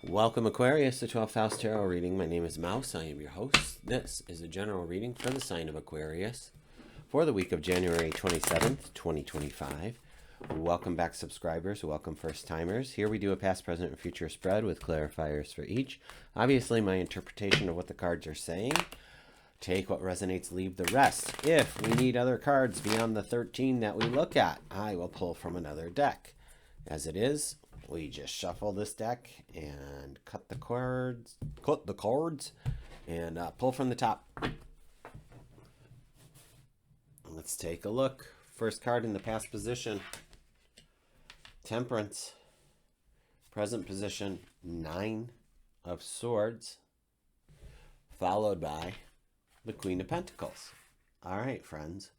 Welcome, Aquarius, to 12th House Tarot reading. My name is Mouse. I am your host. This is a general reading for the sign of Aquarius for the week of January 27th, 2025. Welcome back, subscribers. Welcome, first-timers. Here we do a past, present, and future spread with clarifiers for each. Obviously, my interpretation of what the cards are saying. Take what resonates, leave the rest. If we need other cards beyond the 13 that we look at, I will pull from another deck. As it is, we just shuffle this deck and cut the cards, and pull from the top. Let's take a look. First card in the past position, Temperance. Present position, 9 of Swords, followed by the Queen of Pentacles. All right, friends.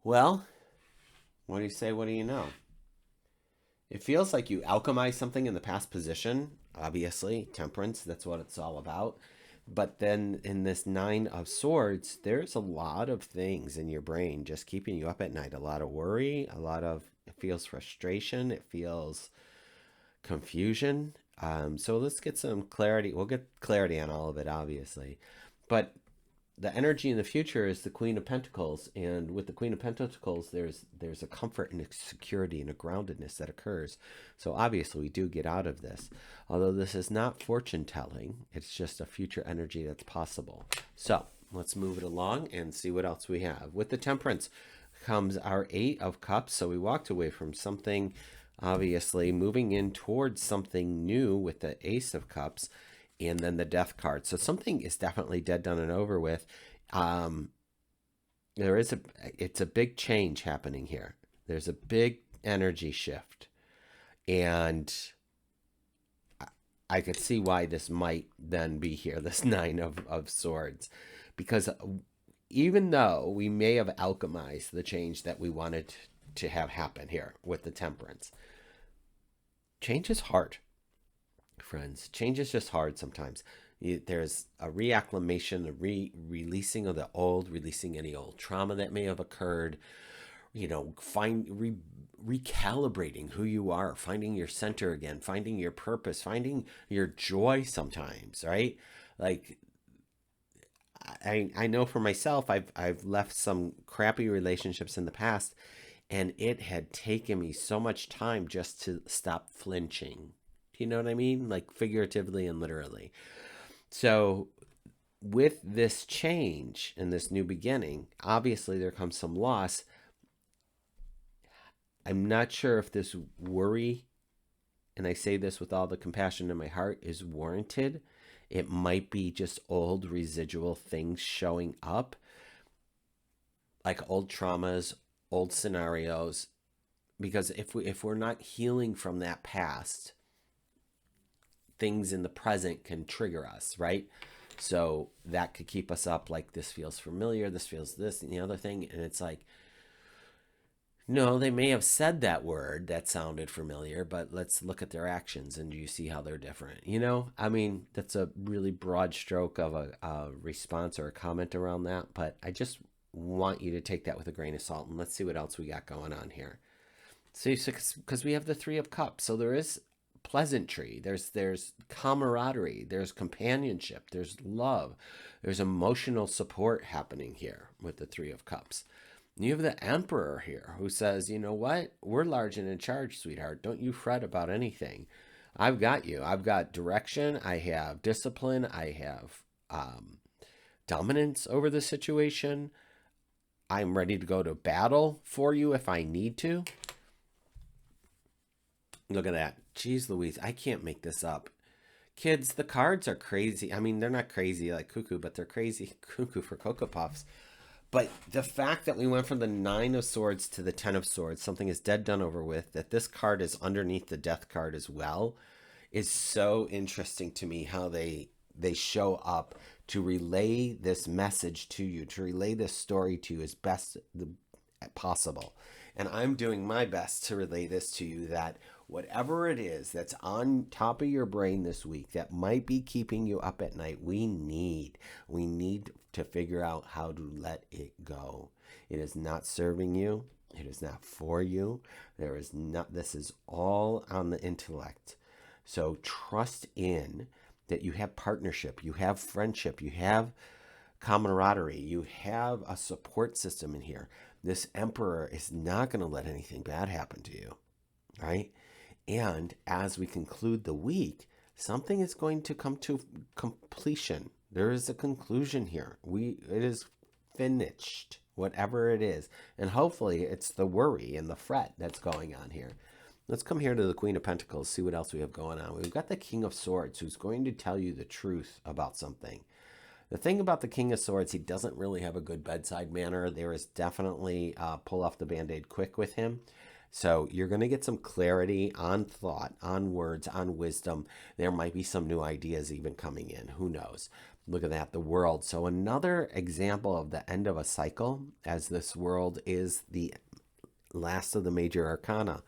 Well, what do you say? What do you know? It feels like you alchemize something in the past position. Obviously, Temperance, that's what it's all about. But then in this 9 of Swords, there's a lot of things in your brain just keeping you up at night. A lot of worry, it feels frustration, it feels confusion. So let's get some clarity. We'll get clarity on all of it, obviously. But the energy in the future is the Queen of Pentacles, and with the Queen of Pentacles, there's a comfort and a security and a groundedness that occurs. So obviously we do get out of this. Although this is not fortune telling, it's just a future energy that's possible. So let's move it along and see what else we have. With the Temperance comes our 8 of Cups. So we walked away from something, obviously moving in towards something new with the Ace of Cups. And then the Death card. So something is definitely dead, done, and over with. It's a big change happening here. There's a big energy shift. And I could see why this might then be here, this 9 of Swords. Because even though we may have alchemized the change that we wanted to have happen here with the Temperance, change is hard. Friends, change is just hard sometimes. There's a reacclimation, a releasing of the old, releasing any old trauma that may have occurred, recalibrating who you are, finding your center again, finding your purpose, finding your joy sometimes, right? Like, I know for myself, I've left some crappy relationships in the past, and it had taken me so much time just to stop flinching. You know what I mean? Like figuratively and literally. So with this change and this new beginning, obviously there comes some loss. I'm not sure if this worry, and I say this with all the compassion in my heart, is warranted. It might be just old residual things showing up, like old traumas, old scenarios. Because if we're not healing from that past, things in the present can trigger us, right? So that could keep us up, like this feels familiar, this feels this and the other thing. And it's like, no, they may have said that word that sounded familiar, but let's look at their actions and do you see how they're different? I mean, that's a really broad stroke of a response or a comment around that, but I just want you to take that with a grain of salt, and let's see what else we got going on here. See, because we have the 3 of Cups, so there is pleasantry, there's camaraderie, there's companionship, there's love, there's emotional support happening here with the 3 of Cups. You have the Emperor here who says, you know what, we're large and in charge, sweetheart, don't you fret about anything. I've got you. I've got direction, I have discipline, I have dominance over the situation. I'm ready to go to battle for you if I need to. Look at that. Jeez Louise, I can't make this up. Kids, the cards are crazy. I mean, they're not crazy like cuckoo, but they're crazy cuckoo for Cocoa Puffs. But the fact that we went from the 9 of Swords to the 10 of Swords, something is dead, done, over with, that this card is underneath the Death card as well, is so interesting to me how they show up to relay this message to you, to relay this story to you as best possible. And I'm doing my best to relay this to you, that whatever it is that's on top of your brain this week that might be keeping you up at night, we need to figure out how to let it go. It is not serving you. It is not for you. This is all on the intellect. So trust in that you have partnership, you have friendship, you have camaraderie, you have a support system in here. This emperor is not going to let anything bad happen to you, right? And as we conclude the week, something is going to come to completion. There is a conclusion here. It is finished, whatever it is. And hopefully it's the worry and the fret that's going on here. Let's come here to the Queen of Pentacles, see what else we have going on. We've got the King of Swords, who's going to tell you the truth about something. The thing about the King of Swords, he doesn't really have a good bedside manner. There is definitely pull off the Band-Aid quick with him. So you're going to get some clarity on thought, on words, on wisdom. There might be some new ideas even coming in. Who knows? Look at that, the world. So another example of the end of a cycle, as this world is the last of the major arcana.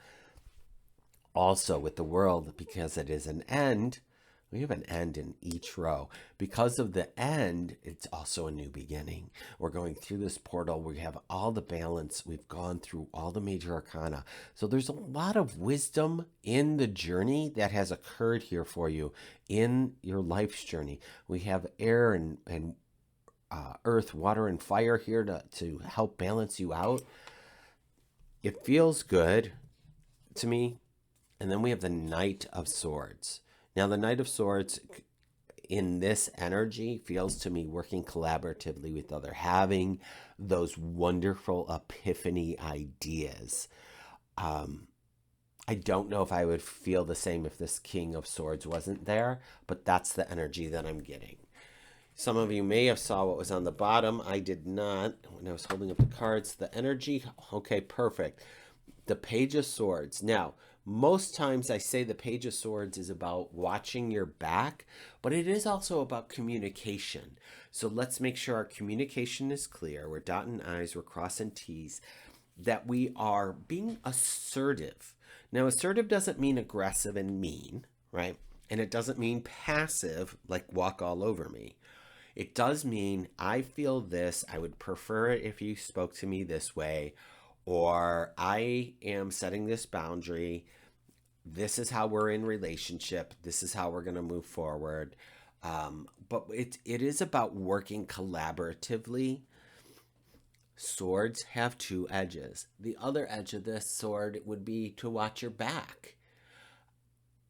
Also with the world, because it is an end, we have an end in each row. Because of the end, it's also a new beginning. We're going through this portal. We have all the balance. We've gone through all the major arcana. So there's a lot of wisdom in the journey that has occurred here for you in your life's journey. We have air and earth, water, and fire here to help balance you out. It feels good to me. And then we have the Knight of Swords. Now, the Knight of Swords in this energy feels to me working collaboratively with others, having those wonderful epiphany ideas. I don't know if I would feel the same if this King of Swords wasn't there, but that's the energy that I'm getting. Some of you may have saw what was on the bottom. I did not when I was holding up the cards. The energy, okay, perfect. The Page of Swords. Now, most times I say the Page of Swords is about watching your back, but it is also about communication. So let's make sure our communication is clear. We're dotting I's, we're crossing T's, that we are being assertive. Now, assertive doesn't mean aggressive and mean, right? And it doesn't mean passive, like walk all over me. It does mean I feel this. I would prefer it if you spoke to me this way, or I am setting this boundary. This is how we're in relationship. This is how we're going to move forward. But it is about working collaboratively. Swords have two edges. The other edge of this sword would be to watch your back.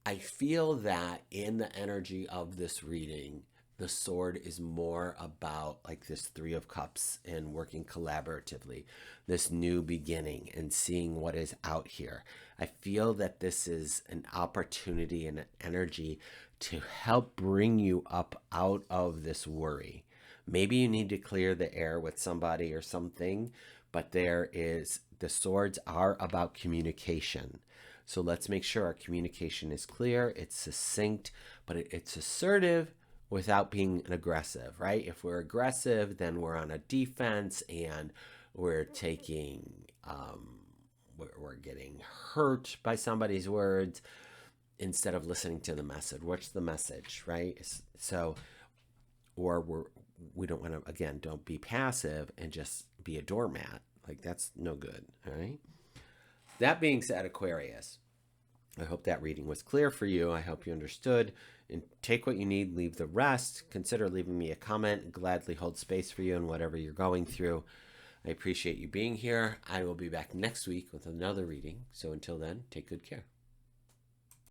I feel that in the energy of this reading, the sword is more about like this Three of Cups and working collaboratively, this new beginning and seeing what is out here. I feel that this is an opportunity and an energy to help bring you up out of this worry. Maybe you need to clear the air with somebody or something, but the swords are about communication. So let's make sure our communication is clear, it's succinct, but it's assertive without being aggressive, right? If we're aggressive, then we're on a defense and we're taking, we're getting hurt by somebody's words instead of listening to the message. What's the message, right? So, or we don't want to, again, don't be passive and just be a doormat. Like that's no good, all right? That being said, Aquarius, I hope that reading was clear for you. I hope you understood. And take what you need, leave the rest. Consider leaving me a comment. Gladly hold space for you in whatever you're going through. I appreciate you being here. I will be back next week with another reading. So until then, take good care.